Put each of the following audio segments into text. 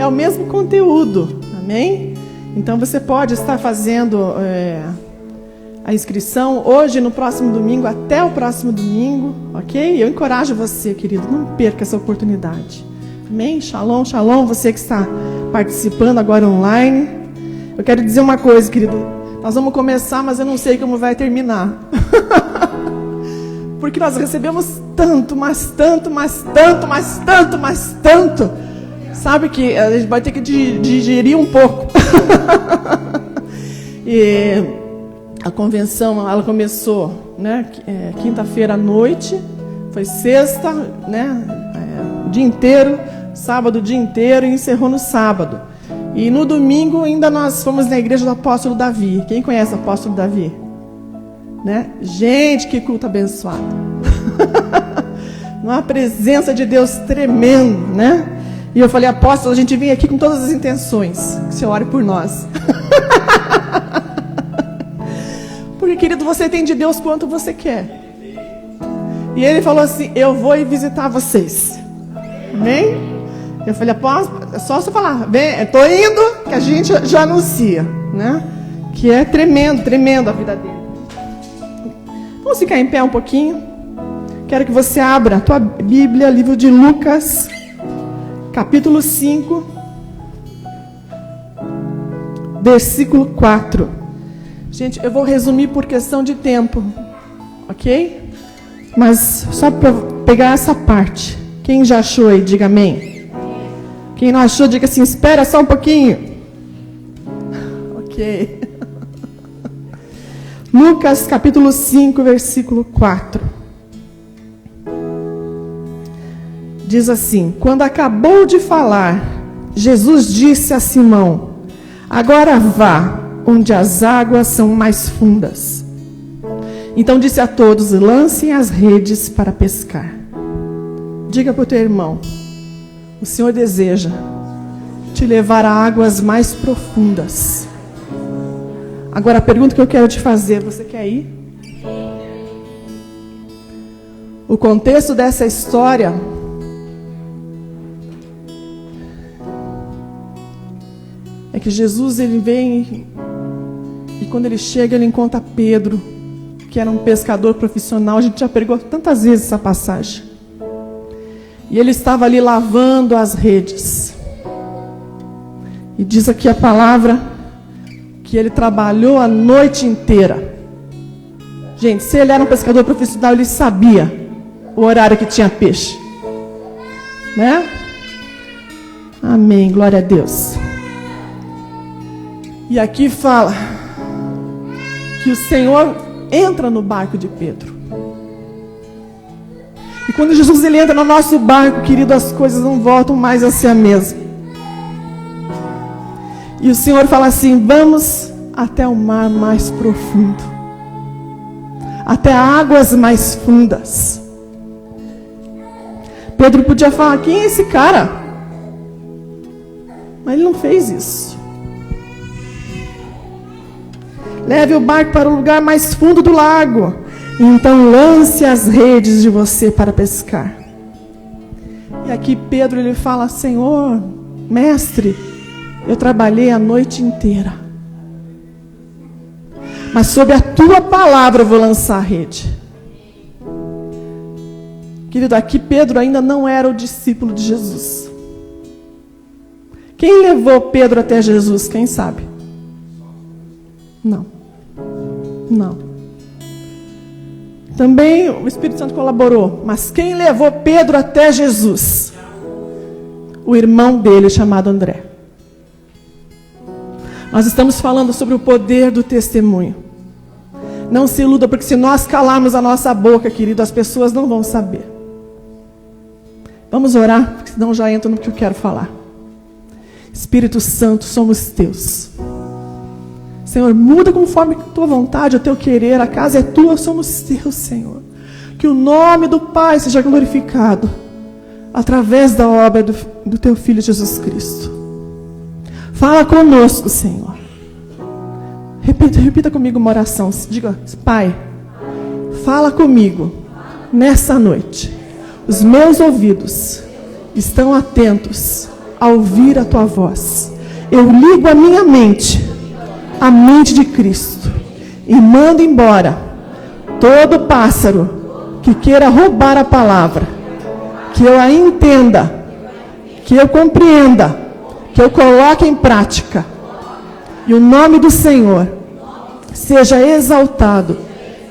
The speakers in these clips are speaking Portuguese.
é o mesmo conteúdo, amém? Então você pode estar fazendo a inscrição hoje, no próximo domingo, até o próximo domingo, ok? Eu encorajo você, querido, não perca essa oportunidade. Amém? Shalom, shalom, você que está participando agora online. Eu quero dizer uma coisa, querido. Nós vamos começar, mas eu não sei como vai terminar. Porque nós recebemos tanto, mas tanto, mas tanto, mas tanto, mas tanto. Sabe que a gente vai ter que digerir um pouco. E a convenção, ela começou, né, quinta-feira à noite, foi sexta, né, o dia inteiro, sábado o dia inteiro, e encerrou no sábado. E no domingo ainda nós fomos na igreja do apóstolo Davi. Quem conhece o apóstolo Davi? Né? Gente, que culto abençoado. Uma presença de Deus tremendo, né? E eu falei, apóstolo, a gente vem aqui com todas as intenções, que o Senhor ore por nós. Porque, querido, você tem de Deus quanto você quer. E ele falou assim, eu vou ir visitar vocês. Amém? Eu falei, apóstolo, é só você falar, vem, estou indo, que a gente já anuncia, né? Que é tremendo, tremendo a vida dele. Vamos ficar em pé um pouquinho. Quero que você abra a tua Bíblia, livro de Lucas, capítulo 5, versículo 4. Gente, eu vou resumir por questão de tempo, ok? Mas só para pegar essa parte. Quem já achou aí, diga amém. Quem não achou, diga assim, espera só um pouquinho. Ok. Lucas capítulo 5, versículo 4. Diz assim, quando acabou de falar, Jesus disse a Simão, agora vá, onde as águas são mais fundas. Então disse a todos, lancem as redes para pescar. Diga para o teu irmão, o Senhor deseja te levar a águas mais profundas. Agora a pergunta que eu quero te fazer, você quer ir? O contexto dessa história é que Jesus, ele vem e quando ele chega, ele encontra Pedro, que era um pescador profissional. A gente já pregou tantas vezes essa passagem. E ele estava ali lavando as redes. E diz aqui a palavra que ele trabalhou a noite inteira. Gente, se ele era um pescador profissional, ele sabia o horário que tinha peixe. Né? Amém, glória a Deus. E aqui fala que o Senhor entra no barco de Pedro. E quando Jesus ele entra no nosso barco, querido, as coisas não voltam mais a ser a mesma. E o Senhor fala assim, vamos até o mar mais profundo. Até águas mais fundas. Pedro podia falar, quem é esse cara? Mas ele não fez isso. Leve o barco para o lugar mais fundo do lago. Então lance as redes de você para pescar. E aqui Pedro ele fala, Senhor, mestre, eu trabalhei a noite inteira. Mas sob a tua palavra eu vou lançar a rede. Querido, aqui Pedro ainda não era o discípulo de Jesus. Quem levou Pedro até Jesus? Quem sabe? Não. Não. Também o Espírito Santo colaborou. Mas quem levou Pedro até Jesus? O irmão dele, chamado André. Nós estamos falando sobre o poder do testemunho. Não se iluda, porque se nós calarmos a nossa boca, querido, as pessoas não vão saber. Vamos orar, porque senão já entro no que eu quero falar. Espírito Santo, somos teus. Senhor, muda conforme a tua vontade, o teu querer, a casa é tua, somos teus, Senhor. Que o nome do Pai seja glorificado através da obra do teu Filho Jesus Cristo. Fala conosco, Senhor. Repita comigo uma oração. Diga, Pai, fala comigo nessa noite. Os meus ouvidos estão atentos a ouvir a tua voz. Eu ligo a minha mente à mente de Cristo e mando embora todo pássaro que queira roubar a palavra, que eu a entenda, que eu compreenda, que eu coloque em prática. E o nome do Senhor seja exaltado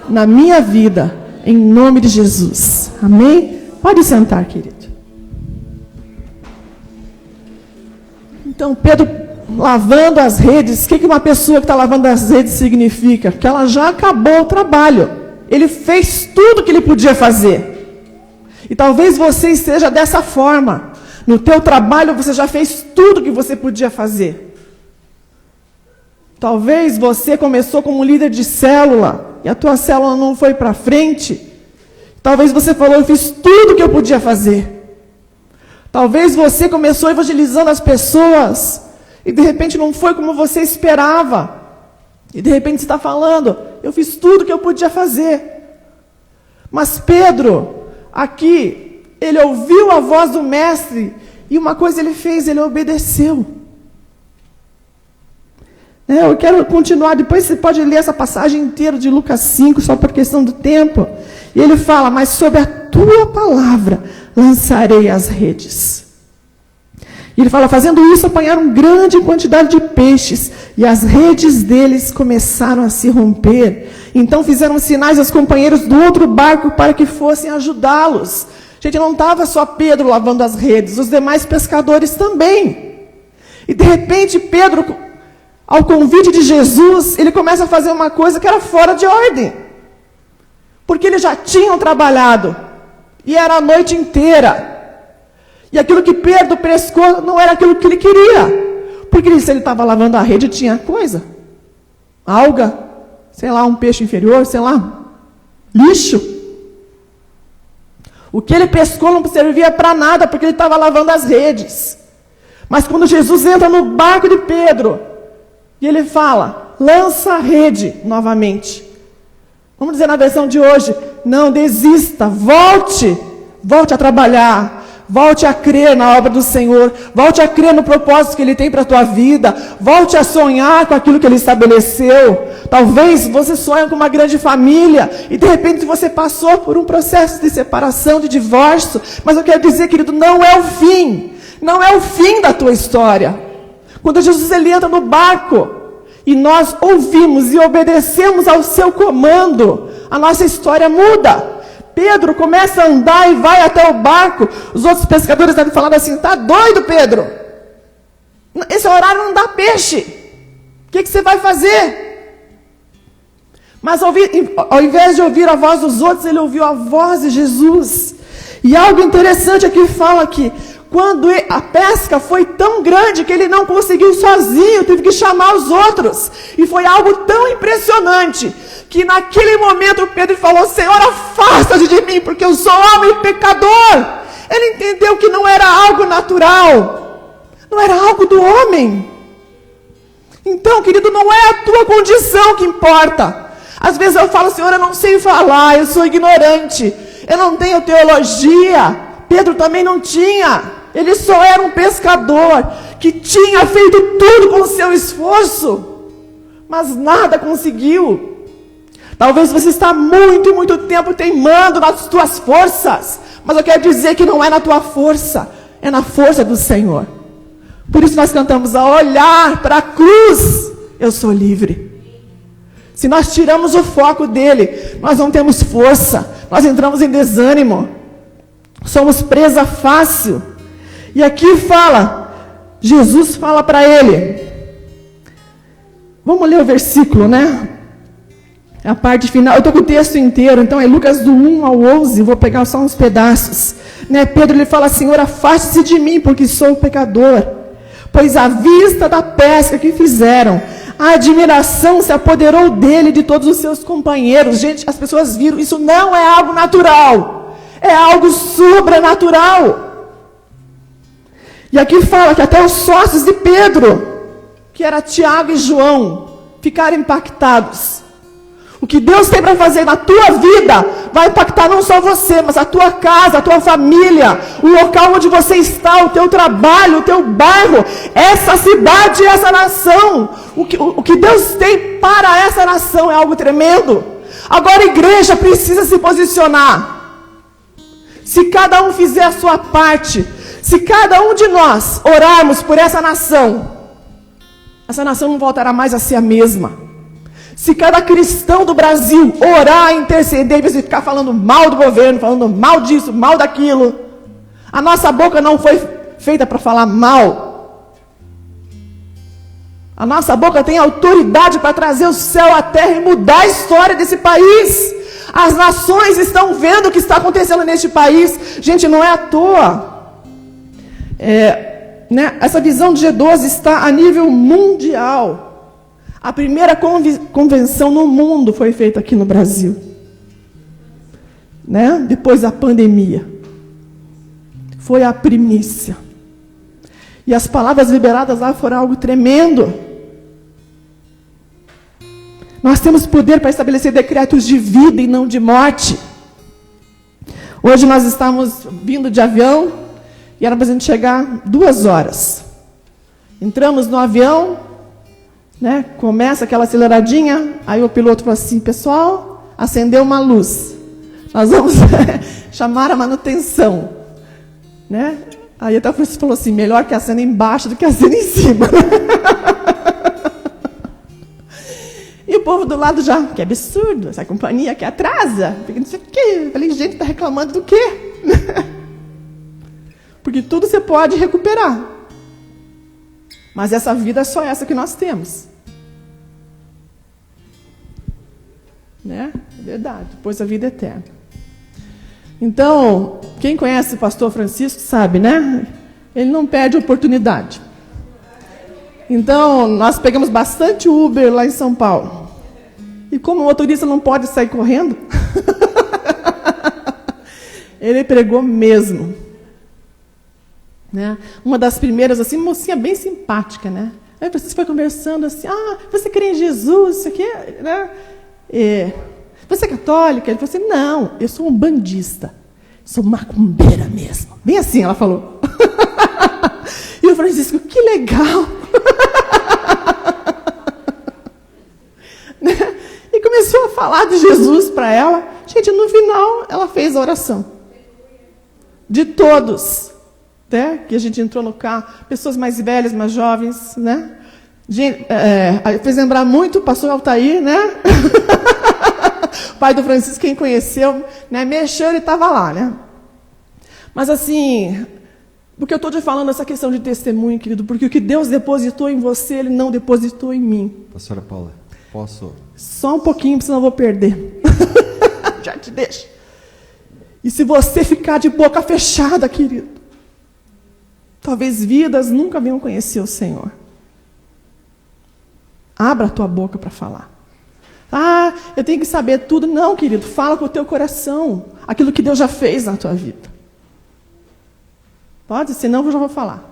na minha vida, em nome de Jesus. Amém? Pode sentar, querido. Então, Pedro lavando as redes. O que uma pessoa que está lavando as redes significa? Que ela já acabou o trabalho. Ele fez tudo que ele podia fazer. E talvez você esteja dessa forma. No teu trabalho você já fez tudo que você podia fazer. Talvez você começou como líder de célula e a tua célula não foi para frente. Talvez você falou, eu fiz tudo que eu podia fazer. Talvez você começou evangelizando as pessoas e de repente não foi como você esperava. E de repente você está falando, eu fiz tudo que eu podia fazer. Mas Pedro, aqui, ele ouviu a voz do mestre e uma coisa ele fez, ele obedeceu. Eu quero continuar, depois você pode ler essa passagem inteira de Lucas 5, só por questão do tempo. E ele fala, mas sobre a tua palavra lançarei as redes. E ele fala, fazendo isso, apanharam grande quantidade de peixes, e as redes deles começaram a se romper. Então fizeram sinais aos companheiros do outro barco para que fossem ajudá-los. Gente, não estava só Pedro lavando as redes, os demais pescadores também. E de repente Pedro, ao convite de Jesus, ele começa a fazer uma coisa que era fora de ordem. Porque eles já tinham trabalhado. E era a noite inteira. E aquilo que Pedro pescou não era aquilo que ele queria. Porque se ele estava lavando a rede, tinha coisa. Alga, sei lá, um peixe inferior, sei lá, lixo. O que ele pescou não servia para nada, porque ele estava lavando as redes. Mas quando Jesus entra no barco de Pedro, e ele fala, lança a rede novamente. Vamos dizer na versão de hoje, não desista, volte a trabalhar, volte a crer na obra do Senhor, volte a crer no propósito que Ele tem para a tua vida, volte a sonhar com aquilo que Ele estabeleceu. Talvez você sonhe com uma grande família, e de repente você passou por um processo de separação, de divórcio, mas eu quero dizer, querido, não é o fim da tua história. Quando Jesus ele entra no barco, e nós ouvimos e obedecemos ao seu comando, a nossa história muda. Pedro começa a andar e vai até o barco. Os outros pescadores devem falar assim, tá doido, Pedro? Esse horário não dá peixe. O que você vai fazer? Mas ao invés de ouvir a voz dos outros, ele ouviu a voz de Jesus. E algo interessante aqui fala que quando a pesca foi tão grande que ele não conseguiu sozinho, teve que chamar os outros. E foi algo tão impressionante, que naquele momento Pedro falou, Senhor, afasta-te de mim, porque eu sou homem pecador. Ele entendeu que não era algo natural, não era algo do homem. Então, querido, não é a tua condição que importa. Às vezes eu falo, Senhor, eu não sei falar, eu sou ignorante, eu não tenho teologia. Pedro também não tinha. Ele só era um pescador que tinha feito tudo com o seu esforço, mas nada conseguiu. Talvez você está muito tempo teimando nas tuas forças, mas eu quero dizer que não é na tua força, é na força do Senhor. Por isso nós cantamos, a olhar para a cruz, eu sou livre. Se nós tiramos o foco dele, nós não temos força, nós entramos em desânimo, somos presa fácil. E aqui fala, Jesus fala para ele, vamos ler o versículo, né? A parte final, eu estou com o texto inteiro, então é Lucas do 1 ao 11, vou pegar só uns pedaços. Né? Pedro ele fala, Senhor, afaste-se de mim, porque sou pecador. Pois à vista da pesca que fizeram, a admiração se apoderou dele e de todos os seus companheiros. Gente, as pessoas viram, isso não é algo natural, é algo sobrenatural. E aqui fala que até os sócios de Pedro, que era Tiago e João, ficaram impactados. O que Deus tem para fazer na tua vida vai impactar não só você, mas a tua casa, a tua família, o local onde você está, o teu trabalho, o teu bairro, essa cidade e essa nação. O que Deus tem para essa nação é algo tremendo. Agora a igreja precisa se posicionar. Se cada um fizer a sua parte, se cada um de nós orarmos por essa nação não voltará mais a ser a mesma. Se cada cristão do Brasil orar, interceder, em vez de ficar falando mal do governo, falando mal disso, mal daquilo, a nossa boca não foi feita para falar mal. A nossa boca tem autoridade para trazer o céu à terra e mudar a história desse país. As nações estão vendo o que está acontecendo neste país. Gente, não é à toa. Essa visão de G12 está a nível mundial. A primeira convenção no mundo foi feita aqui no Brasil, depois da pandemia. Foi a primícia. E as palavras liberadas lá foram algo tremendo. Nós temos poder para estabelecer decretos de vida e não de morte. Hoje nós estamos vindo de avião e era para a gente chegar 2 horas. Entramos no avião, começa aquela aceleradinha, aí o piloto falou assim: pessoal, acendeu uma luz, nós vamos chamar a manutenção, Aí até o Francisco falou assim: melhor que acenda embaixo do que acenda em cima. E o povo do lado já, que absurdo, essa companhia que atrasa, não sei o quê. Eu falei: gente, está reclamando do quê? Porque tudo você pode recuperar, mas essa vida é só essa que nós temos. É verdade, depois a vida é eterna. Então, quem conhece o pastor Francisco sabe, ele não perde oportunidade. Então, nós pegamos bastante Uber lá em São Paulo. E como o motorista não pode sair correndo, ele pregou mesmo. Uma das primeiras, assim, mocinha bem simpática, Aí você foi conversando assim: você crê em Jesus, isso aqui, você é católica? Ele falou assim: não, eu sou um bandista, sou macumbeira mesmo. Bem assim ela falou. E o Francisco: que legal. E começou a falar de Jesus para ela. Gente, no final ela fez a oração de todos, que a gente entrou no carro, pessoas mais velhas, mais jovens, fez lembrar muito o pastor Altair, pai do Francisco, quem conheceu, mexeu, ele estava lá, Mas assim, porque eu estou te falando essa questão de testemunho, querido, porque o que Deus depositou em você, Ele não depositou em mim. Pastora Paula, posso? Só um pouquinho, senão eu vou perder. Já te deixo. E se você ficar de boca fechada, querido, talvez vidas nunca venham conhecer o Senhor. Abra a tua boca para falar. Eu tenho que saber tudo. Não, querido, fala com o teu coração aquilo que Deus já fez na tua vida. Pode? Senão eu já vou falar.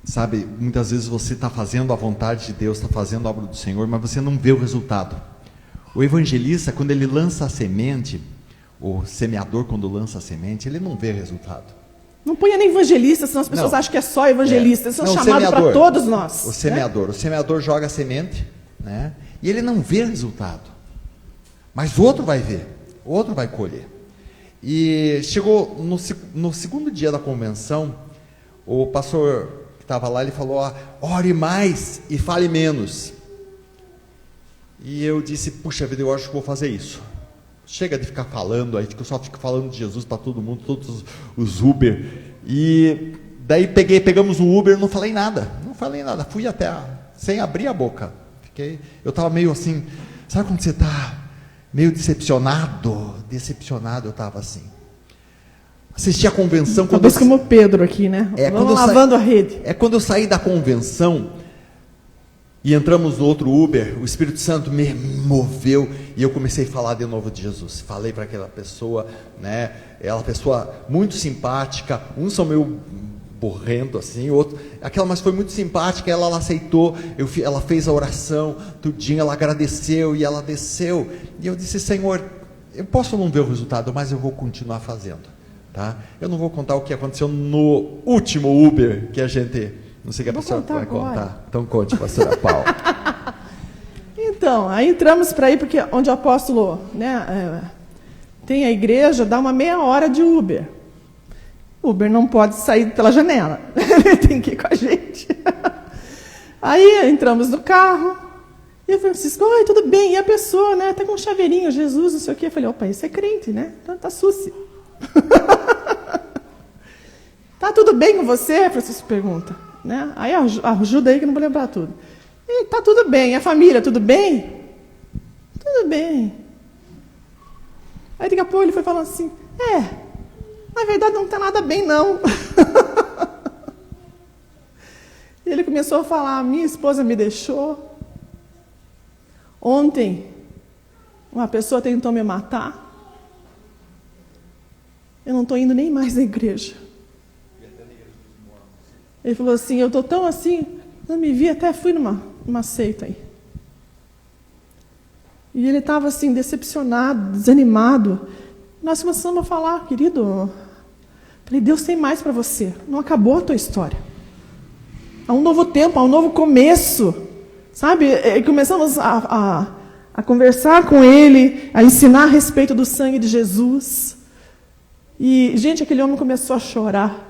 Sabe, muitas vezes você está fazendo a vontade de Deus, está fazendo a obra do Senhor, mas você não vê o resultado. O evangelista, quando ele lança a semente, o semeador, quando lança a semente, ele não vê resultado. Não ponha nem evangelista, senão as pessoas acham que é só evangelista. Eles são chamados para todos nós. O semeador joga a semente, e ele não vê resultado. Mas o outro vai ver, o outro vai colher. E chegou no segundo dia da convenção, o pastor que estava lá, ele falou: ore mais e fale menos. E eu disse: puxa vida, eu acho que vou fazer isso. Chega de ficar falando, aí eu só fico falando de Jesus para todo mundo, todos os Uber. E daí pegamos um Uber, não falei nada, fui até sem abrir a boca. Eu estava meio assim, sabe quando você está meio decepcionado, eu estava assim. Assisti a convenção. Talvez como o Pedro aqui, Vamos lavando a rede. Quando eu saí da convenção e entramos no outro Uber, o Espírito Santo me moveu e eu comecei a falar de novo de Jesus. Falei para aquela pessoa, aquela pessoa muito simpática. Uns são borrendo assim, outro, aquela, mas foi muito simpática, ela aceitou, ela fez a oração, tudinho, ela agradeceu e ela desceu, e eu disse, Senhor, eu posso não ver o resultado, mas eu vou continuar fazendo, tá? Eu não vou contar o que aconteceu no último Uber que a gente, não sei o que a pessoa vai contar, então conte, pastora Paula. Então, aí entramos para ir, porque onde o apóstolo, né, tem a igreja, dá uma meia hora de Uber. Uber não pode sair pela janela, ele tem que ir com a gente. Aí entramos no carro, e o Francisco, oi, tudo bem? E a pessoa, né, tá com um chaveirinho, Jesus, não sei o quê. Eu falei, opa, isso é crente, né? Então tá suci. Tá tudo bem com você? Francisco pergunta. Né? Aí ajuda aí que eu não vou lembrar tudo. E tá tudo bem, e a família, tudo bem? Tudo bem. Aí daqui a pouco ele foi falando assim, na verdade não está nada bem não. E ele começou a falar, minha esposa me deixou. Ontem, uma pessoa tentou me matar. Eu não estou indo nem mais na igreja. Ele falou assim, eu estou tão assim, não me vi, até fui numa seita aí. E ele estava assim, decepcionado, desanimado. Nós começamos a falar, querido, falei, Deus tem mais para você, não acabou a tua história. Há um novo tempo, há um novo começo. Sabe, e começamos a conversar com ele, a ensinar a respeito do sangue de Jesus. E, gente, aquele homem começou a chorar.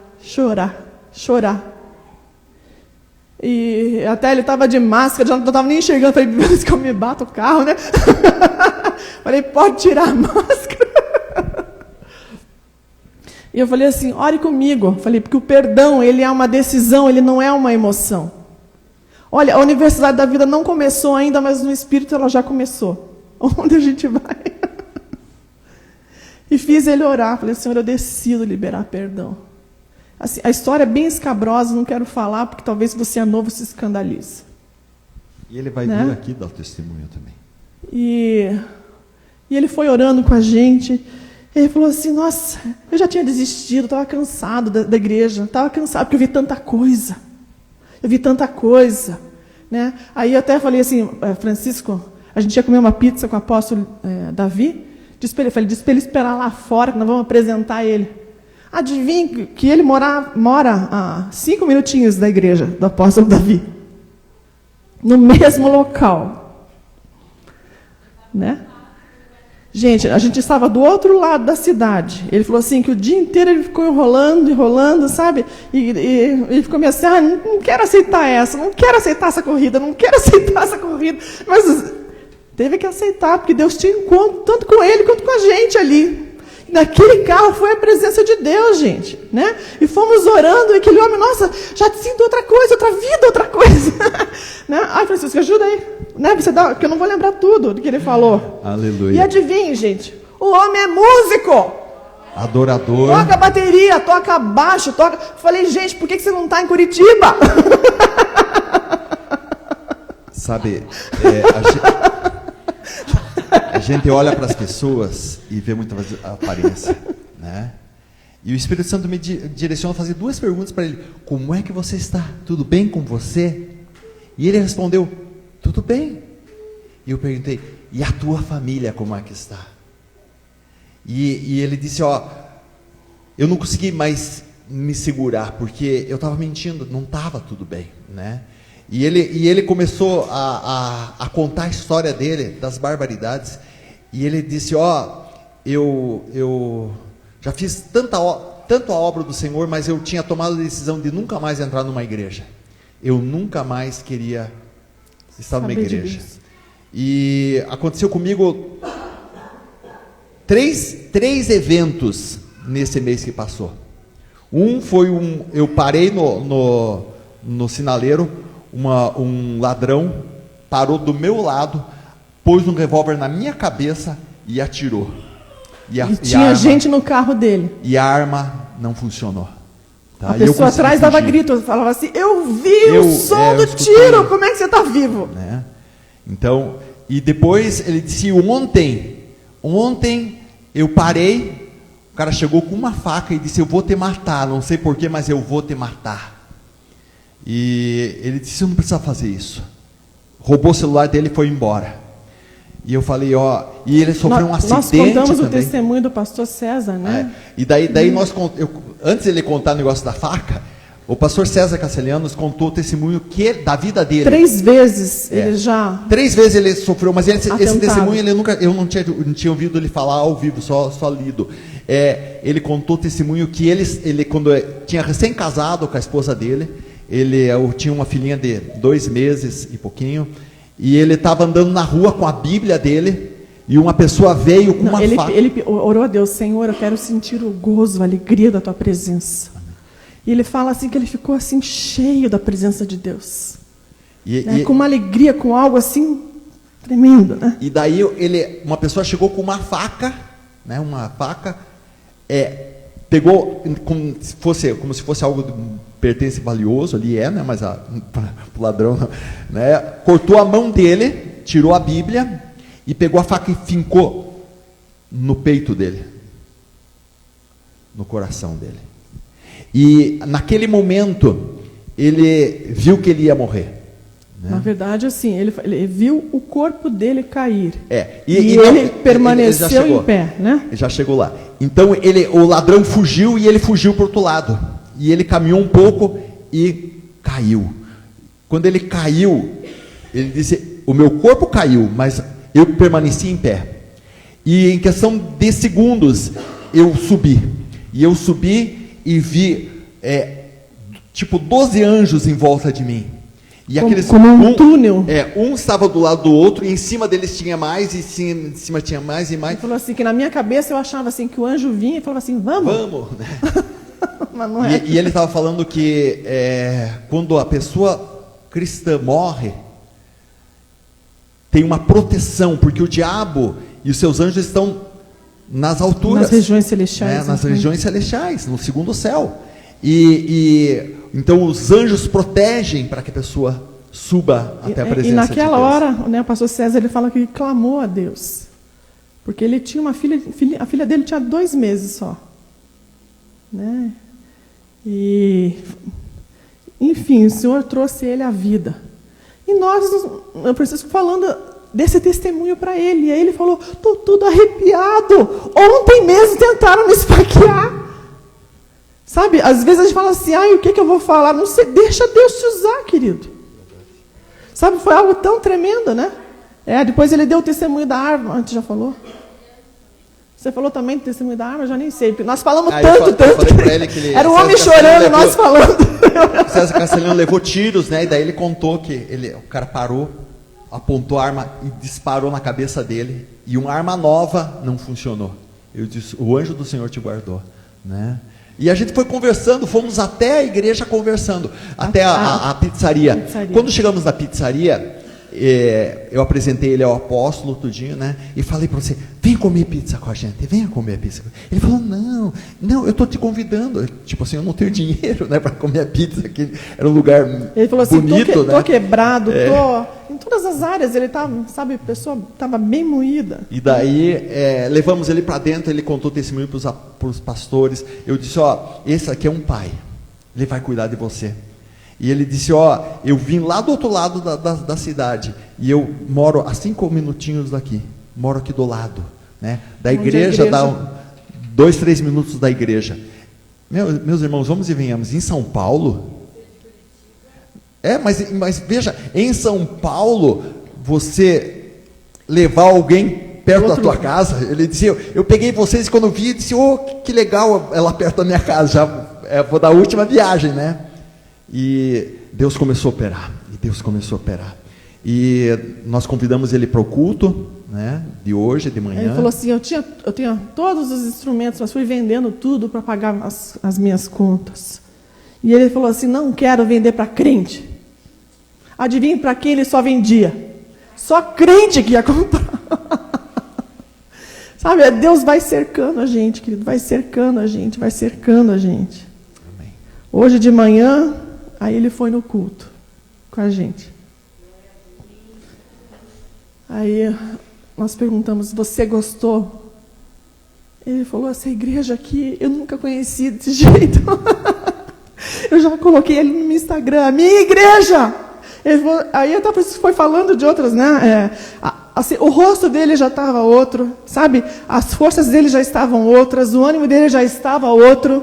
E até ele estava de máscara, já não estava nem enxergando. Falei, meu Deus, que eu me bato o carro, né? Falei, pode tirar a máscara. E eu falei assim, ore comigo. Falei, porque o perdão, ele é uma decisão, ele não é uma emoção. Olha, a Universidade da Vida não começou ainda, mas no Espírito ela já começou. Onde a gente vai? E fiz ele orar. Falei, Senhor, eu decido liberar perdão. Assim, a história é bem escabrosa, não quero falar, porque talvez se você é novo se escandalize. E ele vai vir aqui dar o testemunho também. E ele foi orando com a gente. Ele falou assim, nossa, eu já tinha desistido, estava cansado da igreja, estava cansado porque eu vi tanta coisa. Né? Aí eu até falei assim, Francisco, a gente ia comer uma pizza com o apóstolo Davi, disse para ele esperar lá fora, que nós vamos apresentar ele. Adivinha que ele mora a 5 minutinhos da igreja do apóstolo Davi. No mesmo local. Né? Gente, a gente estava do outro lado da cidade. Ele falou assim, que o dia inteiro ele ficou enrolando, sabe? E ele ficou meio assim, não quero aceitar essa corrida. Mas teve que aceitar, porque Deus tinha encontro, tanto com ele quanto com a gente ali. Naquele carro foi a presença de Deus, gente. Né? E fomos orando, e aquele homem, nossa, já sinto outra coisa, outra vida, outra coisa. Né? Ai, Francisco, ajuda aí. Né? Porque eu não vou lembrar tudo do que ele falou. Aleluia. E adivinhe, gente, o homem é músico. Adorador. Toca bateria, toca baixo, toca... Falei, gente, por que você não está em Curitiba? Sabe, a gente olha para as pessoas e vê muitas vezes a aparência, né? E o Espírito Santo me direcionou a fazer 2 perguntas para ele. Como é que você está? Tudo bem com você? E ele respondeu, tudo bem. E eu perguntei, e a tua família como é que está? E ele disse, eu não consegui mais me segurar, porque eu estava mentindo, não estava tudo bem, né? E ele começou a contar a história dele, das barbaridades, e ele disse, eu já fiz tanto a obra do Senhor, mas eu tinha tomado a decisão de nunca mais entrar numa igreja. Eu nunca mais queria estar numa igreja. E aconteceu comigo 3 eventos nesse mês que passou. Um foi eu parei no sinaleiro, um ladrão parou do meu lado, pôs um revólver na minha cabeça e atirou. E tinha gente no carro dele. E a arma não funcionou. Tá? A pessoa atrás dava grito, falava assim, eu vi o som do tiro, como é que você está vivo? Né? Então, e depois ele disse, ontem eu parei O cara chegou com uma faca e disse: eu vou te matar, não sei porquê, mas eu vou te matar. E ele disse: você não precisa fazer isso. Roubou o celular dele e foi embora. E eu falei, e ele sofreu um acidente. Nós contamos também. O testemunho do pastor César, né? E daí antes de ele contar o negócio da faca, o pastor César Castelhano nos contou o testemunho da vida dele. 3 vezes ele já... 3 vezes ele sofreu, mas esse testemunho eu não tinha ouvido ele falar ao vivo, só lido. Ele contou o testemunho que ele quando tinha recém-casado com a esposa dele, ele tinha uma filhinha de 2 meses e pouquinho, e ele estava andando na rua com a Bíblia dele, e uma pessoa veio com uma faca. Ele orou a Deus: Senhor, eu quero sentir o gozo, a alegria da tua presença. E ele fala assim que ele ficou assim cheio da presença de Deus, com uma alegria, com algo assim tremendo, né? E daí uma pessoa chegou com uma faca, né? Uma faca, pegou como se fosse algo pertence valioso ali, né? Mas para o ladrão, né? Cortou a mão dele, tirou a Bíblia e pegou a faca e fincou no peito dele, no coração dele. E naquele momento ele viu que ele ia morrer. Né? Na verdade, assim, ele viu o corpo dele cair. E ele permaneceu em pé, né? Ele já chegou lá. Então o ladrão fugiu e ele fugiu para o outro lado. E ele caminhou um pouco e caiu. Quando ele caiu, ele disse: o meu corpo caiu, mas eu permaneci em pé. E em questão de segundos, eu subi. E eu subi e vi, 12 anjos em volta de mim. E como um túnel. Um estava do lado do outro, e em cima deles tinha mais, e em cima tinha mais e mais. Ele falou assim, que na minha cabeça eu achava assim, que o anjo vinha e falava assim: vamos, né? Mas não é. E ele estava falando que quando a pessoa cristã morre, tem uma proteção, porque o diabo e os seus anjos estão nas alturas, nas regiões celestiais, nas regiões celestiais, no segundo céu. Então os anjos protegem para que a pessoa suba até a presença de Deus. E naquela hora, né, o pastor César, ele fala que ele clamou a Deus, porque ele tinha uma filha, a filha dele tinha 2 meses só, né? E enfim, o Senhor trouxe ele à vida. E eu preciso falando desse testemunho para ele. E aí ele falou: estou tudo arrepiado. Ontem mesmo tentaram me esfaquear. Sabe, às vezes a gente fala assim: o que eu vou falar? Não sei, deixa Deus te usar, querido. Sabe, foi algo tão tremendo, né? Depois ele deu o testemunho da arma, antes já falou. Você falou também do testemunho da arma? Eu já nem sei, porque nós falamos tanto. Eu falei para ele que ele... Era um homem chorando, nós falando. O César Castelhano levou tiros, né? E daí ele contou que o cara parou, apontou a arma e disparou na cabeça dele. E uma arma nova não funcionou. Eu disse: o anjo do Senhor te guardou, né? E a gente foi conversando, fomos até a igreja conversando, até a pizzaria. Quando chegamos na pizzaria, eu apresentei ele ao apóstolo, tudinho, né? E falei para você: vem comer pizza com a gente, venha comer pizza. Ele falou: não, eu estou te convidando. Tipo assim, eu não tenho dinheiro, né, para comer a pizza, que era um lugar bonito. Ele falou assim: né? Tô quebrado, em todas as áreas. Ele estava, sabe, a pessoa estava bem moída. E daí, levamos ele para dentro, ele contou testemunho para os pastores. Eu disse: esse aqui é um pai, ele vai cuidar de você. E ele disse: eu vim lá do outro lado da cidade, e eu moro a 5 minutinhos daqui, moro aqui do lado, né? Da igreja, dá 2, 3 minutos da igreja. Meus irmãos, vamos e venhamos, em São Paulo, mas veja, em São Paulo, você levar alguém perto da tua casa, ele dizia: eu peguei vocês, e quando vi, disse: que legal, é lá perto da minha casa, já vou dar a última viagem, né? E Deus começou a operar, e nós convidamos ele para o culto, né, de hoje, de manhã. Ele falou assim: eu tinha todos os instrumentos, mas fui vendendo tudo para pagar as minhas contas. E ele falou assim: não quero vender para crente. Adivinha para quem ele só vendia? Só crente que ia comprar. Sabe, Deus vai cercando a gente, querido, vai cercando a gente. Amém. Hoje de manhã, aí ele foi no culto com a gente. Aí nós perguntamos: você gostou? Ele falou, essa igreja aqui, eu nunca conheci desse jeito. Eu já coloquei ele no meu Instagram, minha igreja! Ele falou, aí até foi falando de outras, né? Assim, o rosto dele já estava outro, sabe? As forças dele já estavam outras, o ânimo dele já estava outro.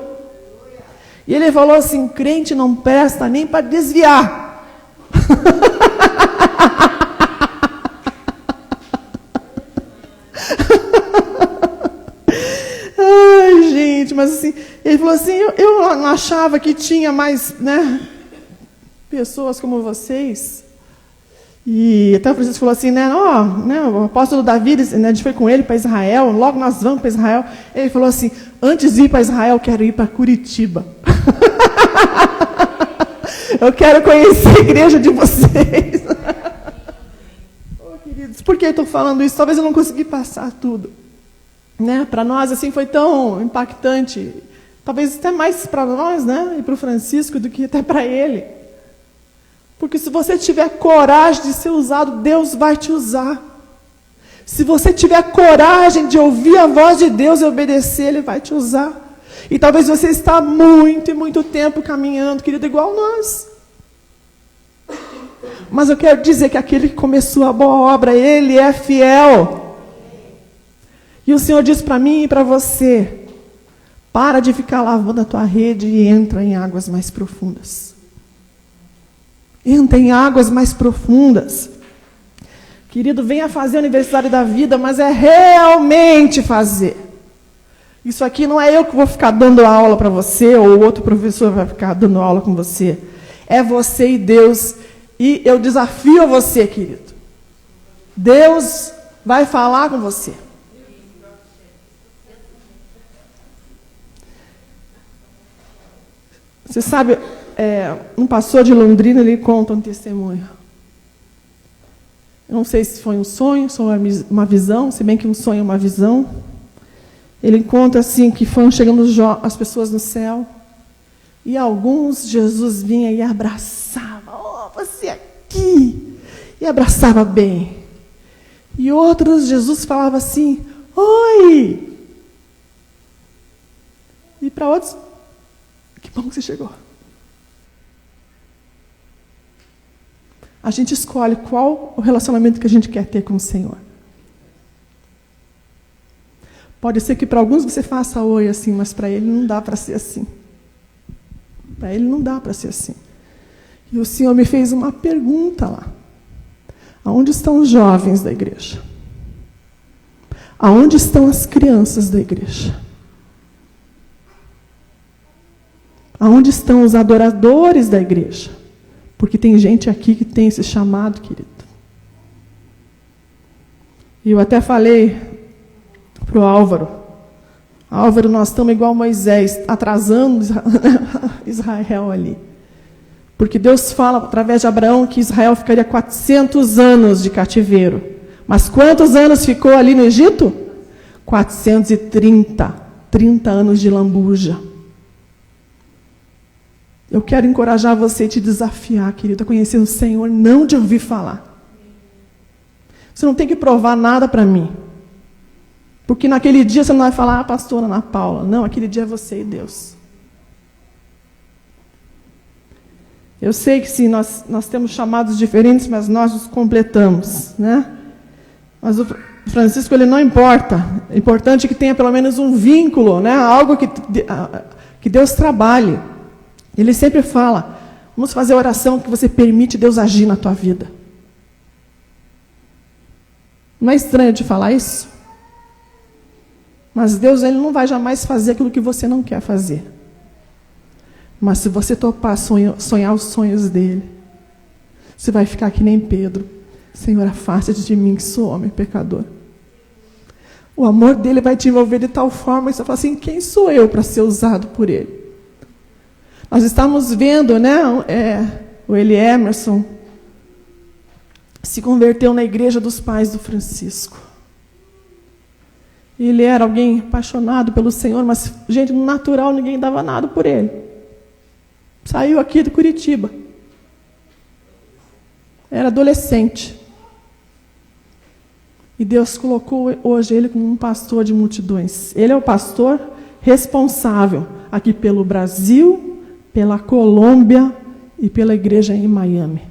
E ele falou assim, crente não presta nem para desviar. Ai, gente, mas assim, ele falou assim, eu não achava que tinha mais, né, pessoas como vocês. E até o Francisco falou assim, né, o apóstolo Davi, né, a gente foi com ele para Israel, logo nós vamos para Israel. Ele falou assim, antes de ir para Israel, eu quero ir para Curitiba. Eu quero conhecer a igreja de vocês. Oh, queridos, por que eu estou falando isso? Talvez eu não consegui passar tudo. Né? Para nós, assim, foi tão impactante. Talvez até mais para nós, né, e para o Francisco, do que até para ele. Porque se você tiver coragem de ser usado, Deus vai te usar. Se você tiver coragem de ouvir a voz de Deus e obedecer, Ele vai te usar. E talvez você está muito e muito tempo caminhando, querido, igual nós. Mas eu quero dizer que aquele que começou a boa obra, Ele é fiel. E o Senhor diz para mim e para você, para de ficar lavando a tua rede e entra em águas mais profundas. Entra em águas mais profundas. Querido, venha fazer o aniversário da vida, mas é realmente fazer. Isso aqui não é eu que vou ficar dando aula para você, ou outro professor vai ficar dando aula com você. É você e Deus. E eu desafio você, querido. Deus vai falar com você. Você sabe, um pastor de Londrina, ele conta um testemunho. Eu não sei se foi um sonho, se foi uma visão, se bem que um sonho é uma visão. Ele conta assim, que foram chegando as pessoas no céu, e alguns Jesus vinha e abraçava, você aqui, e abraçava bem. E outros Jesus falava assim, oi! E para outros, que bom que você chegou. A gente escolhe qual o relacionamento que a gente quer ter com o Senhor. Pode ser que para alguns você faça oi assim, mas para Ele não dá para ser assim. Para Ele não dá para ser assim. E o Senhor me fez uma pergunta lá. Aonde estão os jovens da igreja? Aonde estão as crianças da igreja? Aonde estão os adoradores da igreja? Porque tem gente aqui que tem esse chamado, querido. E eu até falei para o Álvaro, nós estamos igual Moisés, atrasando Israel ali. Porque Deus fala, através de Abraão, que Israel ficaria 400 anos de cativeiro. Mas quantos anos ficou ali no Egito? 430. 30 anos de lambuja. Eu quero encorajar você e te desafiar, querido, a conhecer o Senhor, não de ouvir falar. Você não tem que provar nada para mim. Porque naquele dia você não vai falar, pastora Ana Paula. Não, aquele dia é você e Deus. Eu sei que sim, nós temos chamados diferentes, mas nós nos completamos, né? Mas o Francisco, ele não importa. É importante que tenha pelo menos um vínculo, né? Algo que Deus trabalhe. Ele sempre fala, vamos fazer a oração que você permite Deus agir na tua vida. Não é estranho de falar isso? Mas Deus, Ele não vai jamais fazer aquilo que você não quer fazer. Mas se você topar sonhar os sonhos dEle, você vai ficar que nem Pedro. Senhor, afasta-te de mim, que sou homem pecador. O amor dEle vai te envolver de tal forma que você vai falar assim, quem sou eu para ser usado por Ele? Nós estamos vendo, né, o Eli Emerson se converteu na igreja dos pais do Francisco. Ele era alguém apaixonado pelo Senhor, mas, gente, no natural ninguém dava nada por ele. Saiu aqui de Curitiba. Era adolescente. E Deus colocou hoje ele como um pastor de multidões. Ele é o pastor responsável aqui pelo Brasil, pela Colômbia e pela igreja em Miami.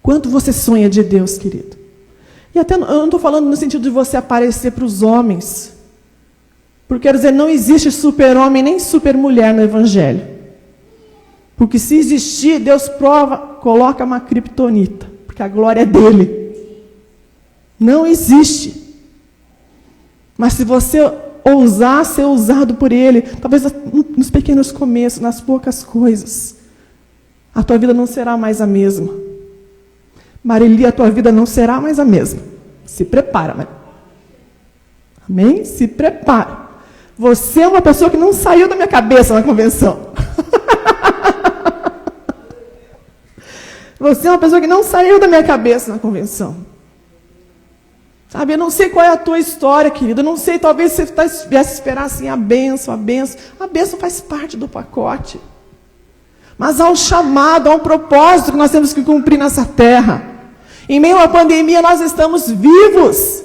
Quanto você sonha de Deus, querido? E até eu não estou falando no sentido de você aparecer para os homens. Porque, quero dizer, não existe super-homem nem super-mulher no Evangelho. Porque se existir, Deus coloca uma criptonita. Porque a glória é dele. Não existe. Mas se você ousar ser usado por ele, talvez nos pequenos começos, nas poucas coisas, a tua vida não será mais a mesma. Marili, a tua vida não será mais a mesma. Se prepara, mãe. Amém? Se prepara. Você é uma pessoa que não saiu da minha cabeça na convenção. Você é uma pessoa que não saiu da minha cabeça na convenção. Sabe, eu não sei qual é a tua história, querida. Eu não sei, talvez você viesse esperar assim a bênção, a bênção. A bênção faz parte do pacote. Mas há um chamado, há um propósito que nós temos que cumprir nessa terra. Em meio à pandemia, nós estamos vivos.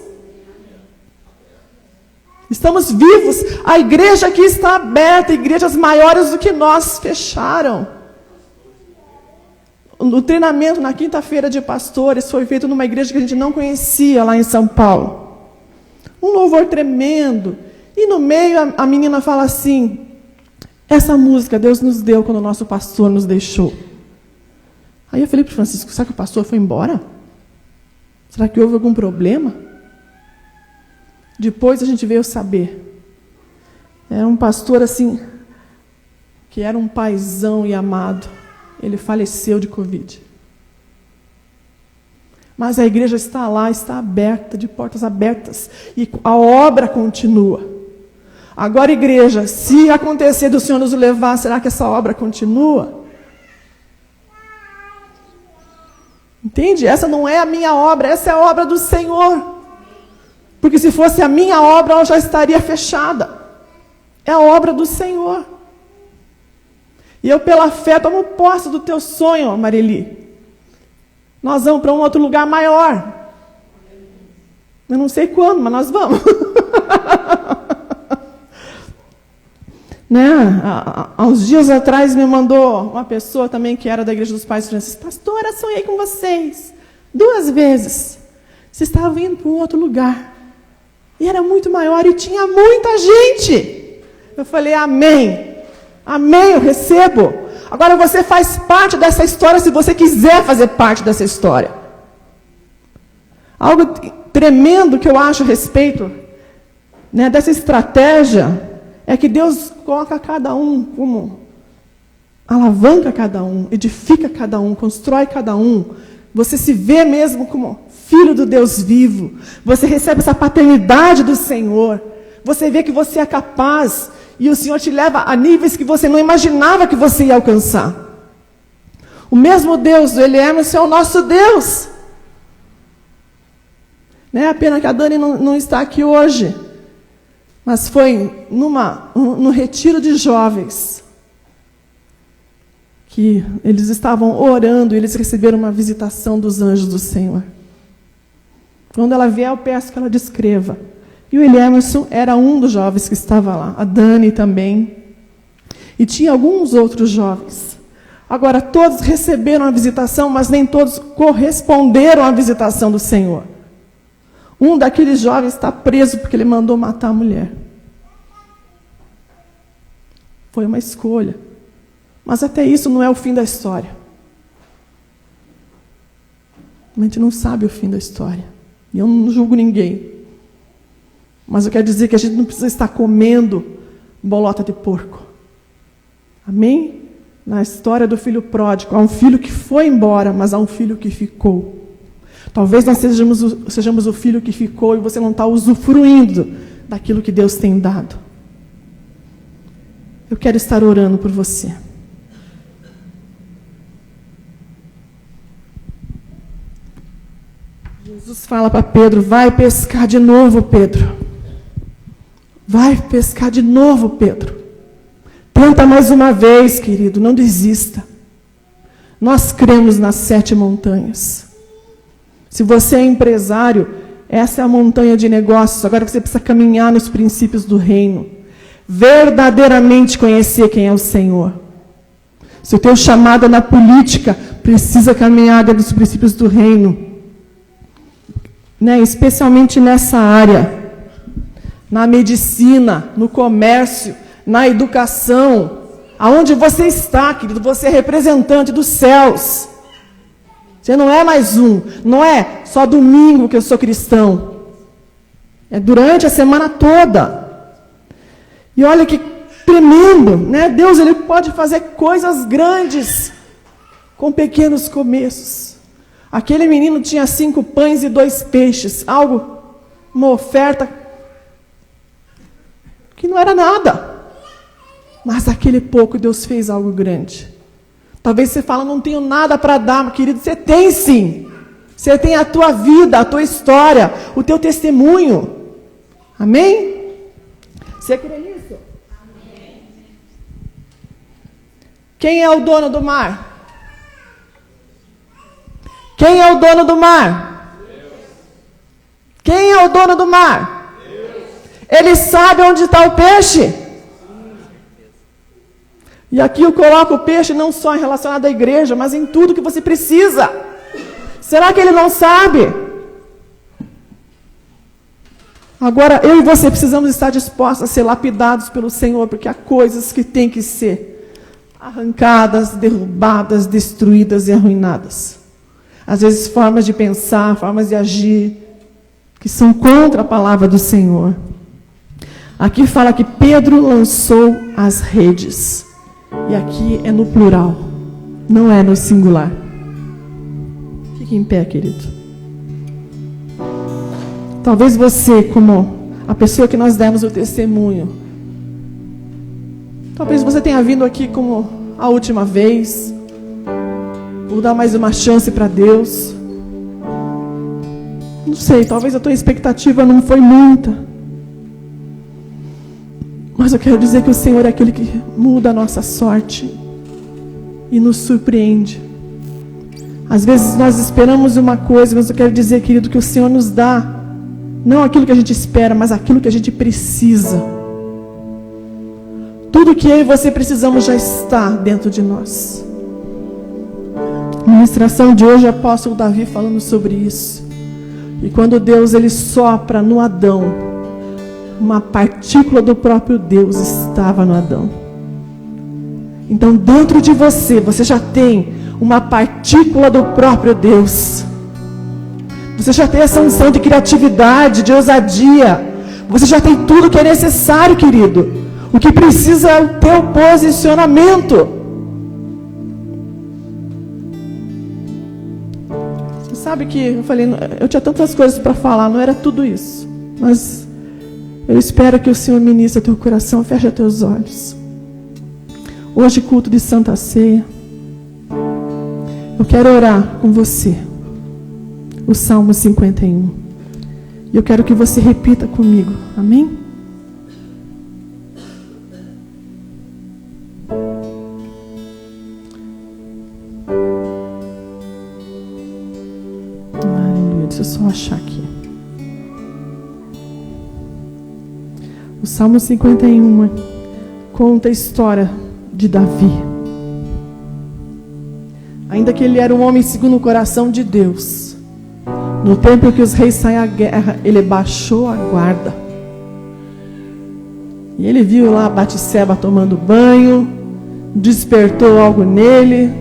Estamos vivos. A igreja aqui está aberta. Igrejas maiores do que nós fecharam. O treinamento na quinta-feira de pastores foi feito numa igreja que a gente não conhecia lá em São Paulo. Um louvor tremendo. E no meio a menina fala assim: essa música Deus nos deu quando o nosso pastor nos deixou. Aí eu falei para o Francisco: será que o pastor foi embora? Será que houve algum problema? Depois a gente veio saber. Era um pastor assim, que era um paizão e amado. Ele faleceu de Covid. Mas a igreja está lá, está aberta, de portas abertas. E a obra continua. Agora, igreja, se acontecer do Senhor nos levar, será que essa obra continua? Entende? Essa não é a minha obra, essa é a obra do Senhor. Porque se fosse a minha obra, ela já estaria fechada. É a obra do Senhor. E eu, pela fé, tomo posse do teu sonho, Marili. Nós vamos para um outro lugar maior. Eu não sei quando, mas nós vamos. Né? Há uns dias atrás me mandou uma pessoa também que era da Igreja dos Pais Franciscanos: pastora, sonhei com vocês 2 vezes. Vocês estavam indo para um outro lugar. E era muito maior e tinha muita gente. Eu falei: amém. Amém, eu recebo. Agora você faz parte dessa história se você quiser fazer parte dessa história. Algo tremendo que eu acho a respeito, né, dessa estratégia é que Deus coloca cada um como alavanca cada um, edifica cada um, constrói cada um. Você se vê mesmo como filho do Deus vivo. Você recebe essa paternidade do Senhor. Você vê que você é capaz. E o Senhor te leva a níveis que você não imaginava que você ia alcançar. O mesmo Deus do Emerson é o nosso Deus. Né? A pena que a Dani não está aqui hoje. Mas foi no retiro de jovens que eles estavam orando e eles receberam uma visitação dos anjos do Senhor. Quando ela vier, eu peço que ela descreva. E o Emerson era um dos jovens que estava lá. A Dani também. E tinha alguns outros jovens. Agora, todos receberam a visitação, mas nem todos corresponderam à visitação do Senhor. Um daqueles jovens está preso porque ele mandou matar a mulher. Foi uma escolha. Mas até isso não é o fim da história. A gente não sabe o fim da história. E eu não julgo ninguém. Mas eu quero dizer que a gente não precisa estar comendo bolota de porco. Amém? Na história do filho pródigo, há um filho que foi embora, mas há um filho que ficou. Talvez nós sejamos o filho que ficou e você não está usufruindo daquilo que Deus tem dado. Eu quero estar orando por você. Jesus fala para Pedro: vai pescar de novo, Pedro. Vai pescar de novo, Pedro. Tenta mais uma vez, querido, não desista. Nós cremos nas 7 montanhas. Se você é empresário, essa é a montanha de negócios. Agora você precisa caminhar nos princípios do reino. Verdadeiramente conhecer quem é o Senhor. Se o teu chamado é na política, precisa caminhar dentro dos princípios do reino. Né? Especialmente nessa área. Na medicina, no comércio, na educação. Aonde você está, querido, você é representante dos céus. Você não é mais um. Não é só domingo que eu sou cristão. É durante a semana toda. E olha que tremendo, né? Deus, ele pode fazer coisas grandes com pequenos começos. Aquele menino tinha 5 pães e 2 peixes. Uma oferta que não era nada. Mas aquele pouco Deus fez algo grande. Talvez você fale, não tenho nada para dar, meu querido. Você tem sim. Você tem a tua vida, a tua história, o teu testemunho. Amém? Você crê nisso? Amém. Quem é o dono do mar? Quem é o dono do mar? Deus. Quem é o dono do mar? Deus. Ele sabe onde está o peixe? E aqui eu coloco o peixe não só relacionado à igreja, mas em tudo que você precisa. Será que ele não sabe? Agora, eu e você precisamos estar dispostos a ser lapidados pelo Senhor, porque há coisas que têm que ser arrancadas, derrubadas, destruídas e arruinadas. Às vezes, formas de pensar, formas de agir, que são contra a palavra do Senhor. Aqui fala que Pedro lançou as redes. E aqui é no plural, não é no singular. Fique em pé, querido. Talvez você, como a pessoa que nós demos o testemunho, talvez você tenha vindo aqui como a última vez, ou dar mais uma chance para Deus. Não sei, talvez a tua expectativa não foi muita. Mas eu quero dizer que o Senhor é aquele que muda a nossa sorte e nos surpreende. Às vezes nós esperamos uma coisa, mas eu quero dizer, querido, que o Senhor nos dá não aquilo que a gente espera, mas aquilo que a gente precisa. Tudo que eu e você precisamos já está dentro de nós. A ministração de hoje, o apóstolo Davi falando sobre isso. E quando Deus ele sopra no Adão, uma partícula do próprio Deus estava no Adão. Então dentro de você, você já tem uma partícula do próprio Deus. Você já tem essa unção de criatividade, de ousadia. Você já tem tudo que é necessário, querido. O que precisa é o teu posicionamento. Você sabe que eu falei, eu tinha tantas coisas para falar, não era tudo isso. Mas eu espero que o Senhor ministre teu coração, feche teus olhos. Hoje, culto de Santa Ceia. Eu quero orar com você. O Salmo 51. E eu quero que você repita comigo. Amém? Aleluia. Deixa eu só achar aqui. O Salmo 51 conta a história de Davi. Ainda que ele era um homem segundo o coração de Deus, no tempo em que os reis saem à guerra, ele baixou a guarda. E ele viu lá Batseba tomando banho, despertou algo nele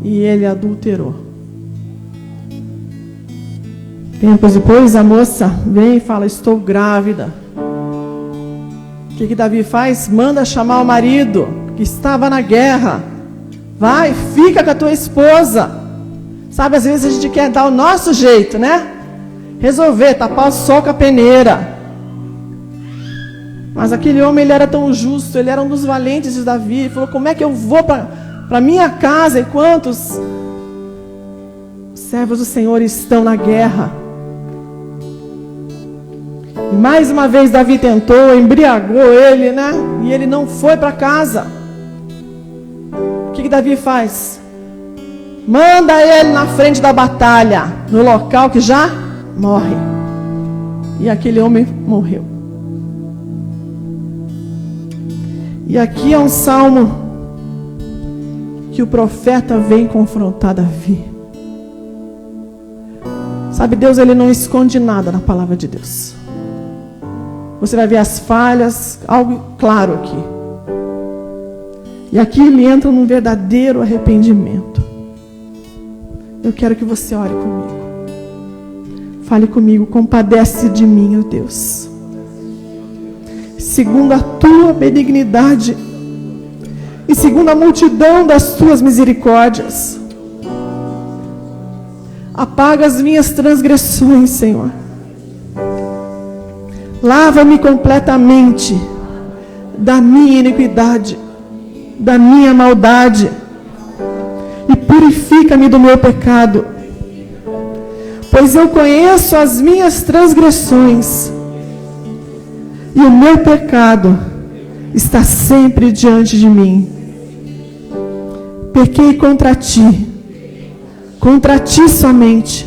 e ele adulterou. Tempos depois, a moça vem e fala: estou grávida. O que Davi faz? Manda chamar o marido que estava na guerra. Vai, fica com a tua esposa. Sabe, às vezes a gente quer dar o nosso jeito, né? Resolver, tapar o sol com a peneira. Mas aquele homem, ele era tão justo, ele era um dos valentes de Davi. Ele falou: como é que eu vou para minha casa enquanto os servos do Senhor estão na guerra? E mais uma vez Davi tentou, embriagou ele, né? E ele não foi para casa. O que Davi faz? Manda ele na frente da batalha, no local que já morre. E aquele homem morreu. E aqui é um salmo que o profeta vem confrontar Davi. Sabe, Deus, ele não esconde nada na palavra de Deus. Você vai ver as falhas, algo claro aqui. E aqui ele entra num verdadeiro arrependimento. Eu quero que você ore comigo. Fale comigo, compadece de mim, ó Deus. Segundo a tua benignidade e segundo a multidão das tuas misericórdias, apaga as minhas transgressões, Senhor. Lava-me completamente da minha iniquidade, da minha maldade, e purifica-me do meu pecado, pois eu conheço as minhas transgressões, e o meu pecado está sempre diante de mim. Pequei contra ti somente,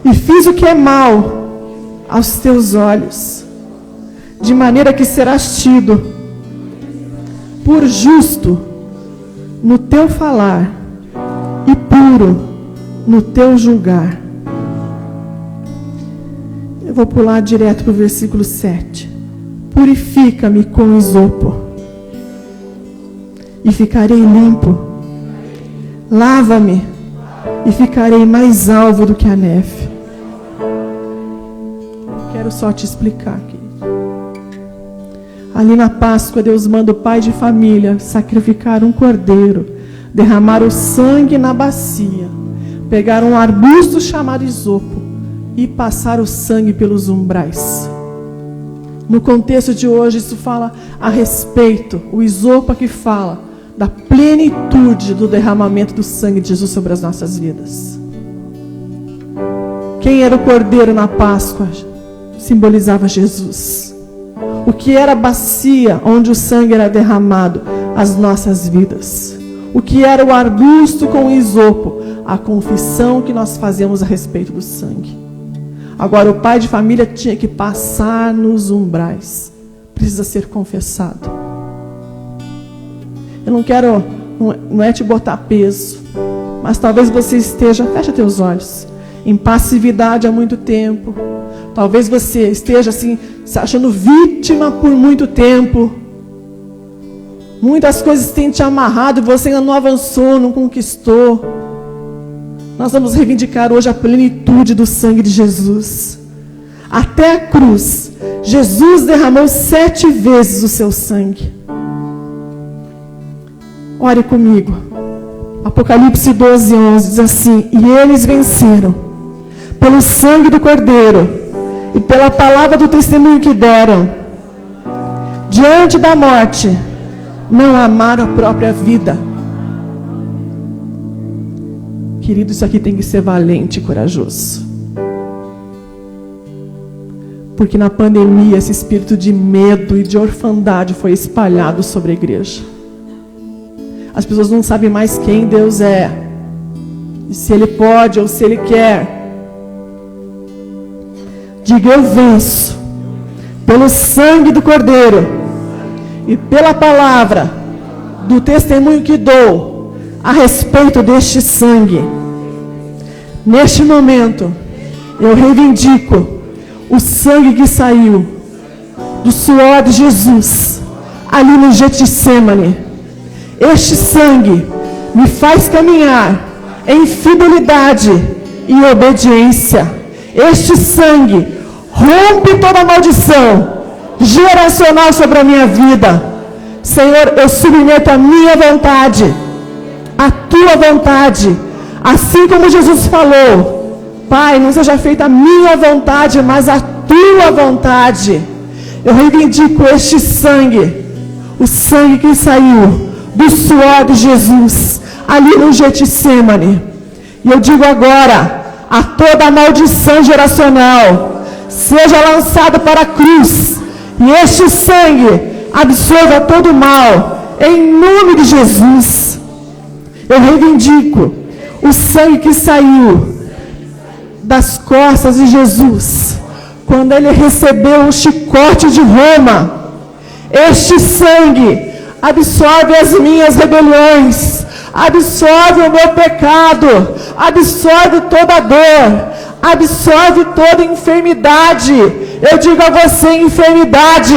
e fiz o que é mal aos teus olhos, de maneira que serás tido por justo no teu falar e puro no teu julgar. Eu vou pular direto para o versículo 7. Purifica-me com isopo e ficarei limpo. Lava-me e ficarei mais alvo do que a neve. Quero só te explicar aqui. Ali na Páscoa, Deus manda o pai de família sacrificar um cordeiro, derramar o sangue na bacia, pegar um arbusto chamado isopo e passar o sangue pelos umbrais. No contexto de hoje, isso fala a respeito, o isopo que fala da plenitude do derramamento do sangue de Jesus sobre as nossas vidas. Quem era o cordeiro na Páscoa? Simbolizava Jesus. O que era a bacia onde o sangue era derramado? As nossas vidas. O que era o arbusto com o isopo? A confissão que nós fazemos a respeito do sangue. Agora, o pai de família tinha que passar nos umbrais. Precisa ser confessado. Eu não quero, não é te botar peso, mas talvez você esteja, fecha teus olhos, em passividade há muito tempo. Talvez você esteja assim, se achando vítima por muito tempo. Muitas coisas têm te amarrado e você ainda não avançou, não conquistou. Nós vamos reivindicar hoje a plenitude do sangue de Jesus. Até a cruz, Jesus derramou 7 vezes o seu sangue. Ore comigo. Apocalipse 12:11 diz assim: e eles venceram pelo sangue do Cordeiro e pela palavra do testemunho que deram. Diante da morte, não amaram a própria vida. Querido, isso aqui tem que ser valente e corajoso. Porque na pandemia esse espírito de medo e de orfandade foi espalhado sobre a igreja. As pessoas não sabem mais quem Deus é, e se Ele pode ou se Ele quer. Diga: eu venço pelo sangue do Cordeiro e pela palavra do testemunho que dou a respeito deste sangue. Neste momento, eu reivindico o sangue que saiu do suor de Jesus ali no Getsêmani. Este sangue me faz caminhar em fidelidade e obediência. Este sangue rompe toda maldição geracional sobre a minha vida. Senhor, eu submeto a minha vontade, a tua vontade, assim como Jesus falou: Pai, não seja feita a minha vontade, mas a tua vontade. Eu reivindico este sangue, o sangue que saiu do suor de Jesus ali no Getsêmani. E eu digo agora a toda maldição geracional: seja lançado para a cruz, e este sangue absorva todo o mal, em nome de Jesus. Eu reivindico o sangue que saiu das costas de Jesus, quando ele recebeu um chicote de Roma. Este sangue absorve as minhas rebeliões, absorve o meu pecado, absorve toda a dor, absorve toda enfermidade. Eu digo a você, enfermidade,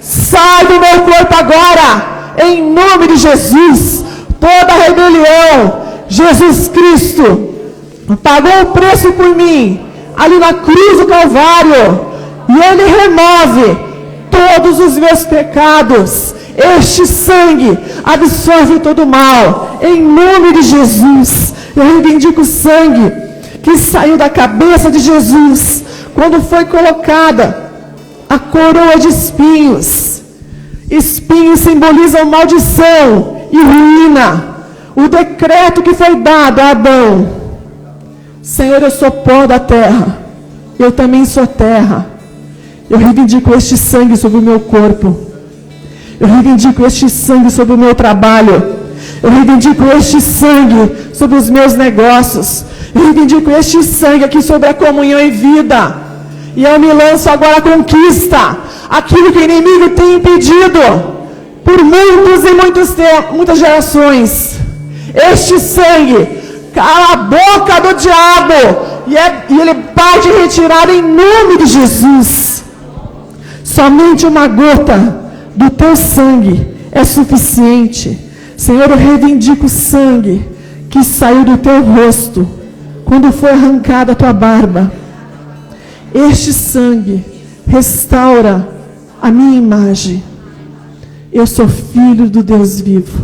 sai do meu corpo agora, em nome de Jesus. Toda rebelião, Jesus Cristo pagou o preço por mim, ali na cruz do Calvário, e Ele remove todos os meus pecados. Este sangue absorve todo o mal, em nome de Jesus. Eu reivindico o sangue que saiu da cabeça de Jesus, quando foi colocada a coroa de espinhos. Espinhos simbolizam maldição e ruína. O decreto que foi dado a Adão: Senhor, eu sou pó da terra, eu também sou terra. Eu reivindico este sangue sobre o meu corpo. Eu reivindico este sangue sobre o meu trabalho. Eu reivindico este sangue sobre os meus negócios. Eu reivindico este sangue aqui sobre a comunhão e vida. E eu me lanço agora à conquista. Aquilo que o inimigo tem impedido por muitas gerações. Este sangue cala a boca do diabo. E ele pode retirar em nome de Jesus. Somente uma gota do teu sangue é suficiente. Senhor, eu reivindico o sangue que saiu do teu rosto quando foi arrancada a tua barba. Este sangue restaura a minha imagem. Eu sou filho do Deus vivo.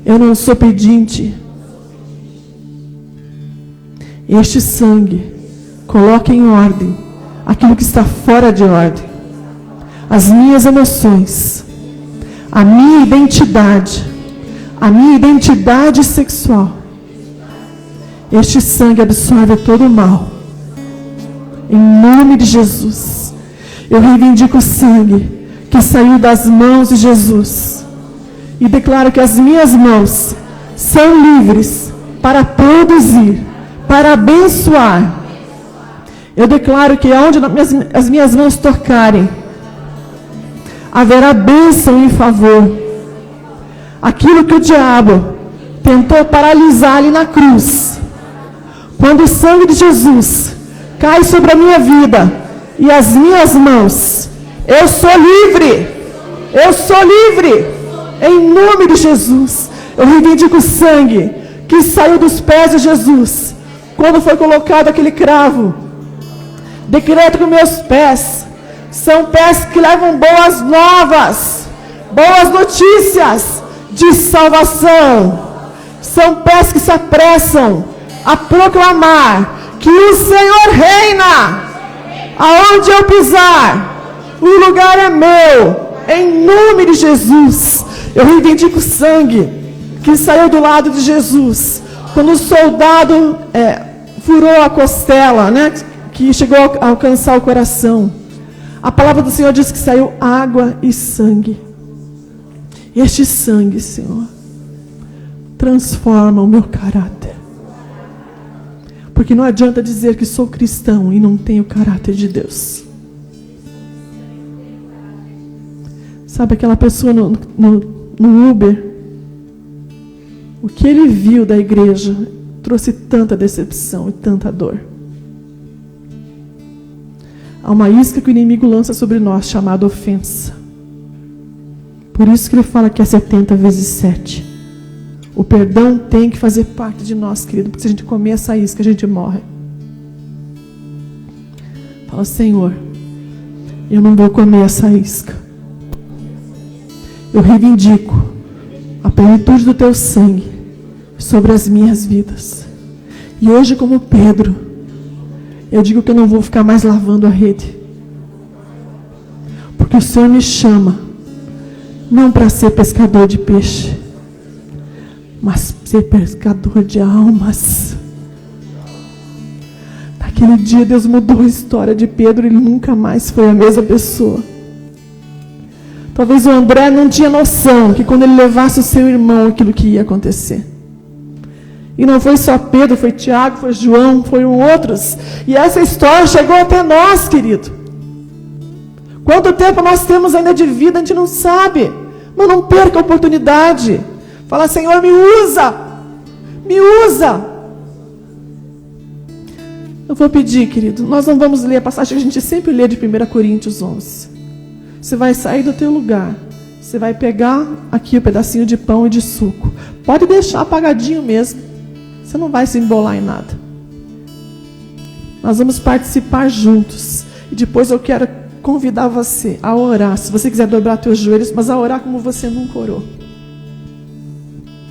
Eu não sou pedinte. Este sangue coloca em ordem aquilo que está fora de ordem. As minhas emoções, a minha identidade sexual. Este sangue absorve todo o mal. Em nome de Jesus, eu reivindico o sangue que saiu das mãos de Jesus. E declaro que as minhas mãos são livres para produzir, para abençoar. Eu declaro que onde as minhas mãos tocarem, haverá bênção e favor. Aquilo que o diabo tentou paralisar ali na cruz, quando o sangue de Jesus cai sobre a minha vida e as minhas mãos, eu sou livre. Eu sou livre. Em nome de Jesus, eu reivindico o sangue que saiu dos pés de Jesus, quando foi colocado aquele cravo. Decreto que meus pés são pés que levam boas novas, boas notícias de salvação. São pés que se apressam a proclamar que o Senhor reina. Aonde eu pisar, o lugar é meu. Em nome de Jesus, eu reivindico o sangue que saiu do lado de Jesus, quando o soldado furou a costela, né, que chegou a alcançar o coração. A palavra do Senhor diz que saiu água e sangue. Este sangue, Senhor, transforma o meu caráter. Porque não adianta dizer que sou cristão e não tenho o caráter de Deus. Sabe aquela pessoa no Uber? O que ele viu da igreja trouxe tanta decepção e tanta dor. Há uma isca que o inimigo lança sobre nós, chamada ofensa. Por isso que ele fala que é 70 vezes 7. O perdão tem que fazer parte de nós, querido, porque se a gente comer essa isca, a gente morre. Fala: Senhor, eu não vou comer essa isca. Eu reivindico a plenitude do teu sangue sobre as minhas vidas. E hoje, como Pedro, eu digo que eu não vou ficar mais lavando a rede. Porque o Senhor me chama, não para ser pescador de peixe, mas ser pescador de almas. Naquele dia Deus mudou a história de Pedro, ele nunca mais foi a mesma pessoa. Talvez o André não tinha noção que quando ele levasse o seu irmão, aquilo que ia acontecer. E não foi só Pedro, foi Tiago, foi João, foram outros. E essa história chegou até nós, querido. Quanto tempo nós temos ainda de vida, a gente não sabe. Mas não perca a oportunidade. Fala, Senhor, me usa. Me usa. Eu vou pedir, querido, nós não vamos ler a passagem que a gente sempre lê de 1 Coríntios 11. Você vai sair do teu lugar. Você vai pegar aqui o pedacinho de pão e de suco. Pode deixar apagadinho mesmo. Você não vai se embolar em nada. Nós vamos participar juntos. E depois eu quero convidar você a orar. Se você quiser dobrar teus joelhos, mas a orar como você nunca orou.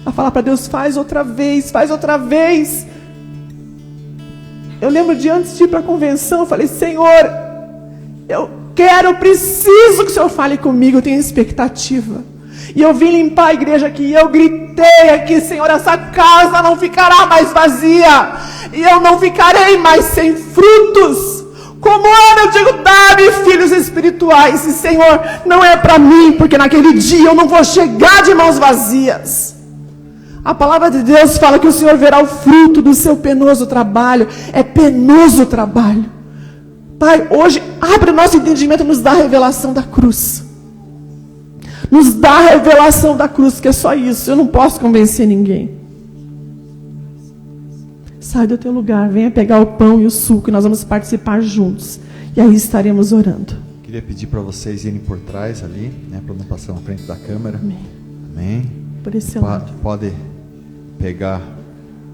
A falar para Deus, faz outra vez, faz outra vez. Eu lembro de antes de ir para a convenção, eu falei, Senhor, eu preciso que o Senhor fale comigo, eu tenho expectativa. E eu vim limpar a igreja aqui, e eu gritei aqui, Senhor, essa casa não ficará mais vazia, e eu não ficarei mais sem frutos. Como eu digo, dá-me filhos espirituais, e Senhor, não é para mim, porque naquele dia eu não vou chegar de mãos vazias. A palavra de Deus fala que o Senhor verá o fruto do seu penoso trabalho. É penoso o trabalho. Pai, hoje abre o nosso entendimento e nos dá a revelação da cruz. Nos dá a revelação da cruz, que é só isso. Eu não posso convencer ninguém. Sai do teu lugar, venha pegar o pão e o suco e nós vamos participar juntos. E aí estaremos orando. Queria pedir para vocês irem por trás ali, né, para não passar na frente da câmera. Amém. Amém. Por esse lado. Pode pegar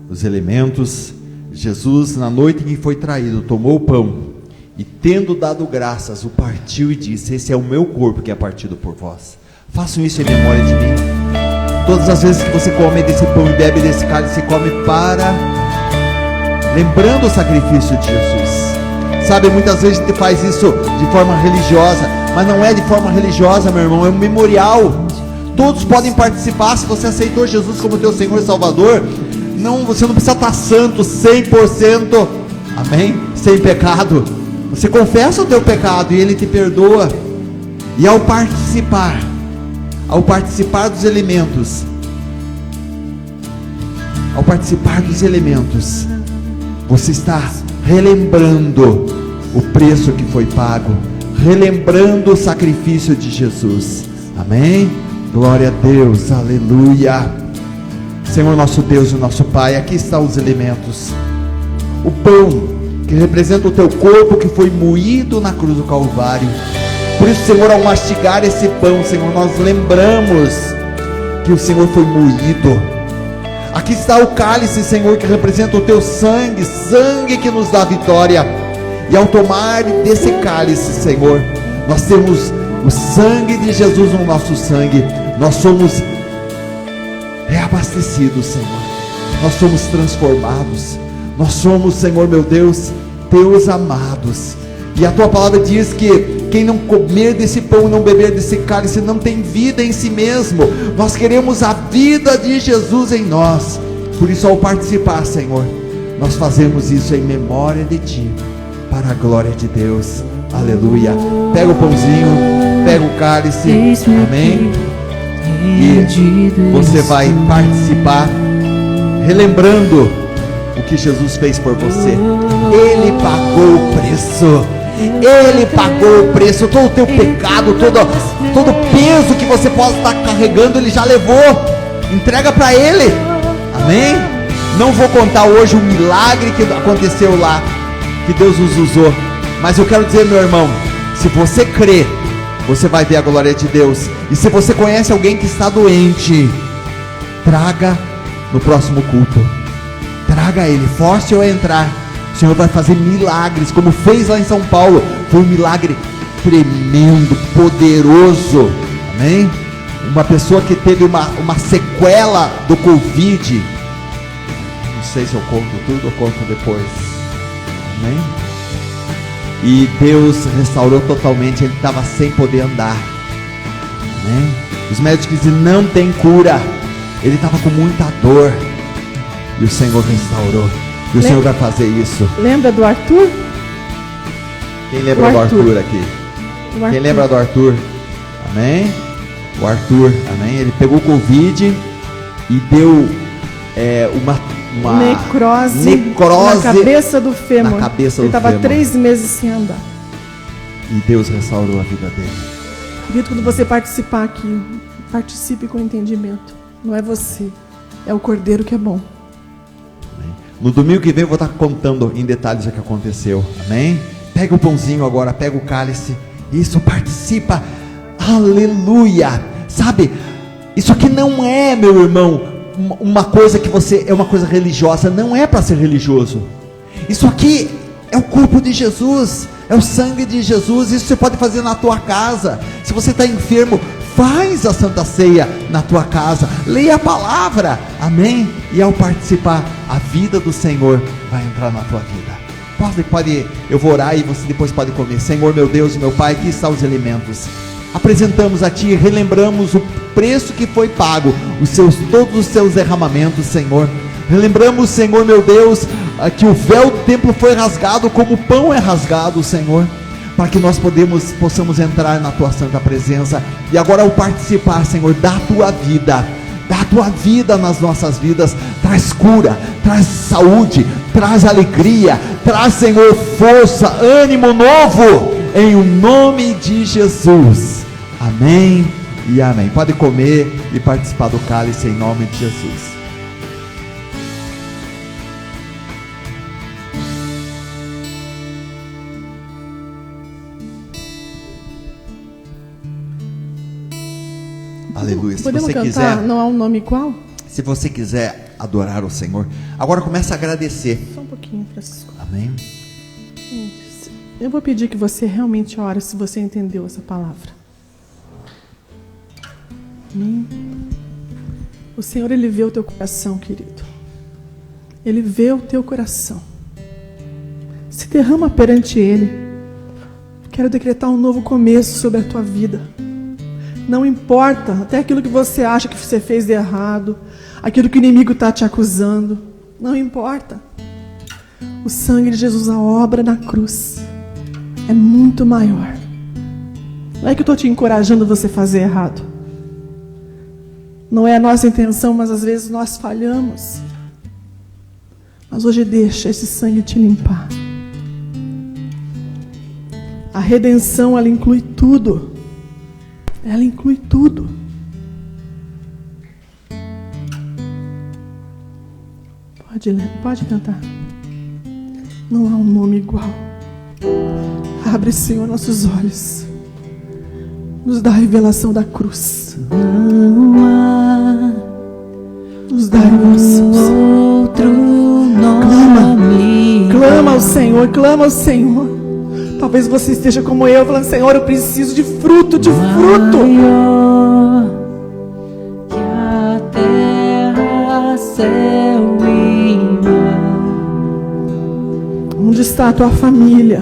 os elementos. Jesus, na noite em que foi traído, tomou o pão e, tendo dado graças, o partiu e disse: esse é o meu corpo que é partido por vós. Façam isso em memória de mim. Todas as vezes que você come desse pão e bebe desse cálice, você come para lembrando o sacrifício de Jesus. Sabe, muitas vezes a gente faz isso de forma religiosa, mas não é de forma religiosa, meu irmão, é um memorial. Todos podem participar. Se você aceitou Jesus como teu Senhor e Salvador, você não precisa estar santo 100%, amém? Sem pecado. Você confessa o teu pecado e Ele te perdoa. E ao participar dos elementos, você está relembrando o preço que foi pago, relembrando o sacrifício de Jesus, amém? Glória a Deus, aleluia. Senhor nosso Deus e nosso Pai, aqui estão os elementos. O pão, que representa o teu corpo que foi moído na cruz do Calvário. Por isso, Senhor, ao mastigar esse pão, Senhor, nós lembramos que o Senhor foi moído. Aqui está o cálice, Senhor, que representa o teu sangue, sangue que nos dá vitória. E ao tomar desse cálice, Senhor, nós temos o sangue de Jesus no nosso sangue. Nós somos reabastecidos, Senhor. Nós somos transformados. Nós somos, Senhor meu Deus, teus amados. E a tua palavra diz que quem não comer desse pão e não beber desse cálice não tem vida em si mesmo. Nós queremos a vida de Jesus em nós. Por isso, ao participar, Senhor, nós fazemos isso em memória de Ti, para a glória de Deus. Aleluia. Pega o pãozinho, pega o cálice, amém? E você vai participar, relembrando o que Jesus fez por você. Ele pagou o preço. Ele pagou o preço. Todo o teu pecado, todo peso que você possa estar carregando, Ele já levou. Entrega para Ele, amém? Não vou contar hoje o milagre que aconteceu lá, que Deus nos usou, mas eu quero dizer, meu irmão, se você crê, você vai ver a glória de Deus. E se você conhece alguém que está doente, traga no próximo culto. Traga ele, force-o a entrar. O Senhor vai fazer milagres, como fez lá em São Paulo. Foi um milagre tremendo, poderoso, amém? Uma pessoa que teve uma sequela do Covid. Não sei se eu conto tudo ou conto depois, amém? E Deus restaurou totalmente. Ele estava sem poder andar, amém? Os médicos diziam, não tem cura. Ele estava com muita dor, e o Senhor restaurou. E o Senhor vai fazer isso. Lembra do Arthur? Quem lembra do Arthur aqui? Quem lembra do Arthur? Amém? O Arthur, amém? Ele pegou Covid e deu uma necrose na cabeça do fêmur. Ele estava 3 meses sem andar. E Deus restaurou a vida dele. Querido, quando você participar aqui, participe com entendimento. Não é você, é o Cordeiro que é bom. Amém. No domingo que vem eu vou estar contando em detalhes o que aconteceu. Amém? Pega o pãozinho agora, pega o cálice. Isso, participa. Aleluia. Sabe, isso aqui não é, meu irmão, uma coisa que você, é uma coisa religiosa. Não é para ser religioso. Isso aqui é o corpo de Jesus, é o sangue de Jesus. Isso você pode fazer na tua casa. Se você está enfermo, faz a Santa Ceia na tua casa, leia a palavra, amém? E ao participar, a vida do Senhor vai entrar na tua vida. Pode, eu vou orar e você depois pode comer. Senhor, meu Deus e meu Pai, aqui estão os alimentos. Apresentamos a Ti, relembramos o preço que foi pago, todos os seus derramamentos, Senhor. Relembramos, Senhor, meu Deus, que o véu do templo foi rasgado como o pão é rasgado, Senhor, para que nós possamos entrar na Tua santa presença. E agora, ao participar, Senhor, da Tua vida nas nossas vidas, traz cura, traz saúde, traz alegria, traz, Senhor, força, ânimo novo, em o nome de Jesus, amém e amém. Pode comer e participar do cálice em nome de Jesus. Aleluia. Podemos se você cantar, quiser, não há um nome igual? Se você quiser adorar o Senhor, agora começa a agradecer. Só um pouquinho, Francisco. Amém. Eu vou pedir que você realmente ore se você entendeu essa palavra. Amém. O Senhor, Ele vê o teu coração, querido. Ele vê o teu coração. Se derrama perante Ele. Quero decretar um novo começo sobre a tua vida. Não importa, até aquilo que você acha que você fez de errado, aquilo que o inimigo está te acusando, não importa. O sangue de Jesus, a obra na cruz, é muito maior. Não é que eu estou te encorajando a você fazer errado. Não é a nossa intenção, mas às vezes nós falhamos. Mas hoje deixa esse sangue te limpar. A redenção, ela inclui tudo. Ela inclui tudo. Pode cantar. Não há um nome igual. Abre, Senhor, nossos olhos. Nos dá a revelação da cruz. Não há nos dá a revelação. outro nome. Clama ao Senhor, clama ao Senhor. Talvez você esteja como eu, falando: Senhor, eu preciso de fruto, de fruto. Maior que a terra, céu e mar. Onde está a tua família?